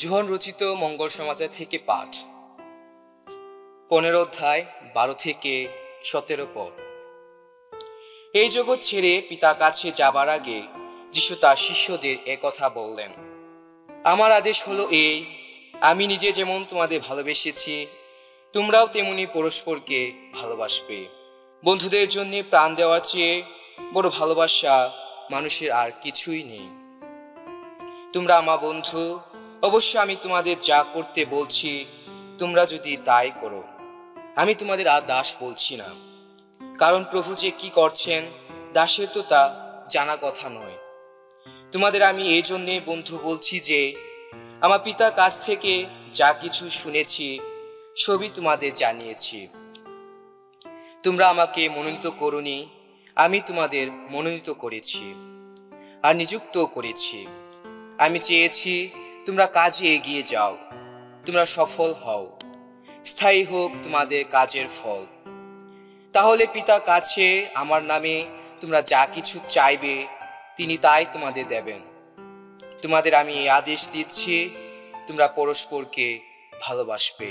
John রচিত মঙ্গল সমাচার থেকে পাঠ 15 অধ্যায় 12 থেকে 17 পদ। এই জগৎ ছেড়ে পিতা কাছে যাবার আগে যিশু তার শিষ্যদের একথা বললেন, আমার আদেশ হলো এই, আমি নিজে যেমন তোমাদের ভালোবেসেছি তোমরাও তেমনি পরস্পরকে ভালোবাসবে। বন্ধুদের জন্য প্রাণ দেওয়ার চেয়ে বড় ভালোবাসা মানুষের আর কিছুই নেই। তোমরা আমার বন্ধু, অবশ্য আমি তোমাদের যা করতে বলছি তোমরা যদি তাই করো। আমি তোমাদের আর দাস বলছি না, কারণ প্রভু যে কি করছেন দাসের তো তা জানা কথা নয়। তোমাদের আমি এই জন্যে বন্ধু বলছি যে আমার পিতার কাছ থেকে যা কিছু শুনেছি সবই তোমাদের জানিয়েছি। তোমরা আমাকে মনোনীত করোনি, আমি তোমাদের মনোনীত করেছি আর নিযুক্ত করেছি। আমি চেয়েছি তোমরা কাজে এগিয়ে যাও, তোমরা সফল হও, স্থায়ী হোক তোমাদের কাজের ফল। তাহলে পিতার কাছে আমার নামে তোমরা যা কিছু চাইবে তিনি তাই তোমাদের দেবেন। তোমাদের আমি এই আদেশ দিচ্ছি, তোমরা পরস্পরকে ভালোবাসবে।